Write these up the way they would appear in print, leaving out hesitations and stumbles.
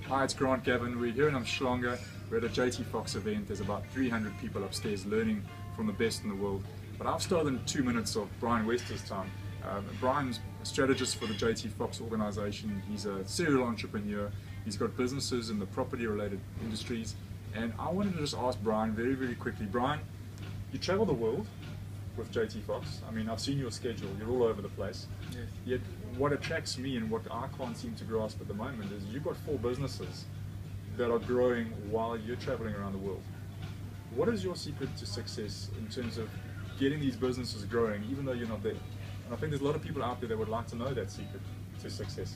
Hi, it's Grant Gavin. We're here in Umhlanga. We're at a JT Fox event. There's about 300 people upstairs learning from the best in the world. But I've stolen 2 minutes of Bryan Wester's time. Bryan's a strategist for the JT Fox organization. He's a serial entrepreneur. He's got businesses in the property-related industries. And I wanted to just ask Bryan very, very quickly. Bryan, you travel the world with JT Fox. I mean, I've seen your schedule. You're all over the place. Yes. Yet, what attracts me and what I can't seem to grasp at the moment is you've got 4 businesses that are growing while you're traveling around the world. What is your secret to success in terms of getting these businesses growing, even though you're not there? And I think there's a lot of people out there that would like to know that secret to success.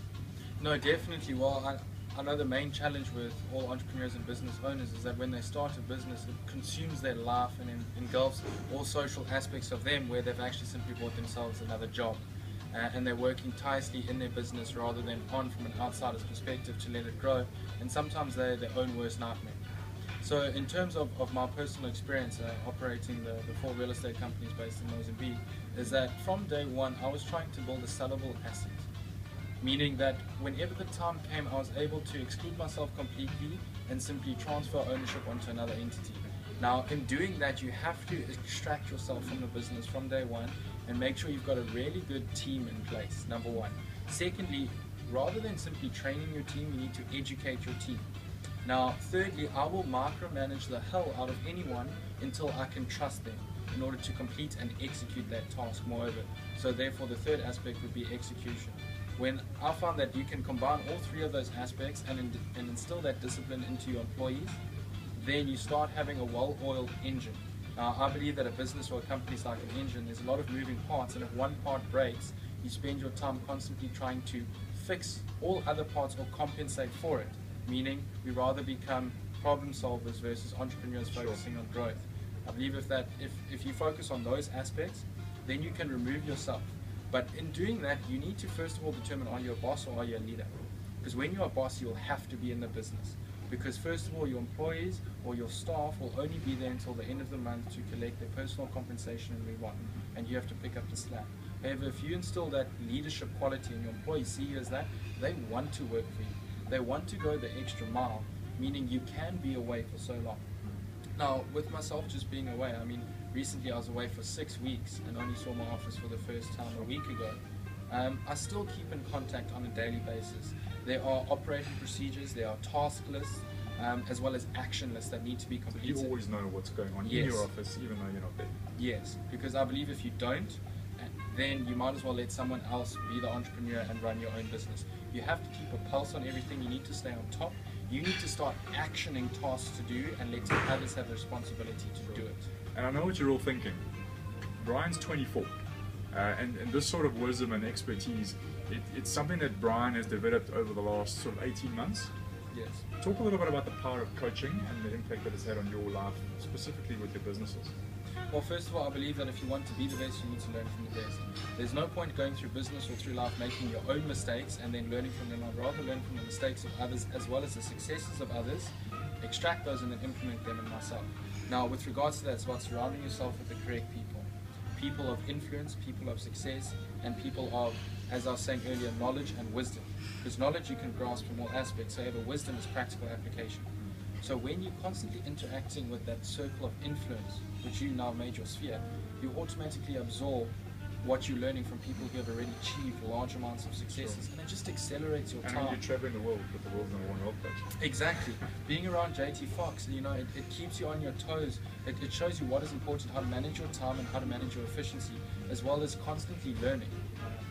No, definitely. Well, I know the main challenge with all entrepreneurs and business owners is that when they start a business, it consumes their life and engulfs all social aspects of them, where they've actually simply bought themselves another job. And they're working tirelessly in their business rather than on from an outsider's perspective to let it grow, and sometimes they're their own worst nightmare. So in terms of my personal experience operating the 4 real estate companies based in Mozambique, is that from day one I was trying to build a sellable asset, meaning that whenever the time came I was able to exclude myself completely and simply transfer ownership onto another entity. Now in doing that, you have to extract yourself from the business from day one and make sure you've got a really good team in place, number one. Secondly, rather than simply training your team, you need to educate your team. Now thirdly, I will micromanage the hell out of anyone until I can trust them in order to complete and execute that task moreover. So therefore the third aspect would be execution. When I found that you can combine all 3 of those aspects and instill that discipline into your employees, then you start having a well-oiled engine. Now, I believe that a business or a company is like an engine. There's a lot of moving parts, and if one part breaks, you spend your time constantly trying to fix all other parts or compensate for it. Meaning, we rather become problem solvers versus entrepreneurs focusing on growth. I believe if you focus on those aspects, then you can remove yourself. But in doing that, you need to first of all determine, are you a boss or are you a leader? Because when you're a boss, you'll have to be in the business. Because first of all, your employees or your staff will only be there until the end of the month to collect their personal compensation and move on, and you have to pick up the slack. However, if you instill that leadership quality and your employees see you as that, they want to work for you. They want to go the extra mile, meaning you can be away for so long. Now, with myself just being away, I mean, recently I was away for 6 weeks and only saw my office for the first time a week ago. I still keep in contact on a daily basis. There are operating procedures, there are task lists, as well as action lists that need to be completed. You always know what's going on in your office, even though you're not there. Yes, because I believe if you don't, then you might as well let someone else be the entrepreneur and run your own business. You have to keep a pulse on everything. You need to stay on top. You need to start actioning tasks to do and letting others have the responsibility to do it. And I know what you're all thinking. Bryan's 24. And this sort of wisdom and expertise, it's something that Bryan has developed over the last sort of 18 months. Yes. Talk a little bit about the power of coaching and the impact that it's had on your life, specifically with your businesses. Well, first of all, I believe that if you want to be the best, you need to learn from the best. There's no point going through business or through life making your own mistakes and then learning from them. I'd rather learn from the mistakes of others as well as the successes of others, extract those and then implement them in myself. Now, with regards to that, it's about surrounding yourself with the correct people. People of influence, people of success, and people of, as I was saying earlier, knowledge and wisdom. Because knowledge you can grasp from all aspects, however, wisdom is practical application. So when you're constantly interacting with that circle of influence, which you now made your sphere, you automatically absorb what you're learning from people who have already achieved large amounts of successes, and it just accelerates your time. And when you're traveling the world with the world's #1 health coach. Exactly. Being around JT Fox, you know, it keeps you on your toes. It shows you what is important, how to manage your time and how to manage your efficiency, as well as constantly learning.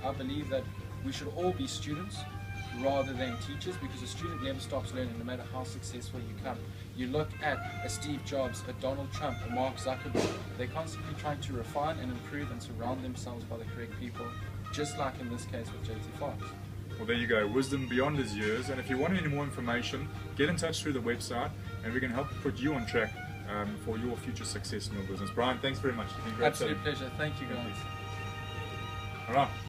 I believe that we should all be students rather than teachers, because a student never stops learning no matter how successful you come. You look at a Steve Jobs, a Donald Trump, a Mark Zuckerberg, they're constantly trying to refine and improve and surround themselves by the correct people, just like in this case with JT Fox. Well, there you go, wisdom beyond his years. And if you want any more information, get in touch through the website and we can help put you on track for your future success in your business. Bryan, thanks very much. It's been great. Absolute pleasure. Thank you guys. All right.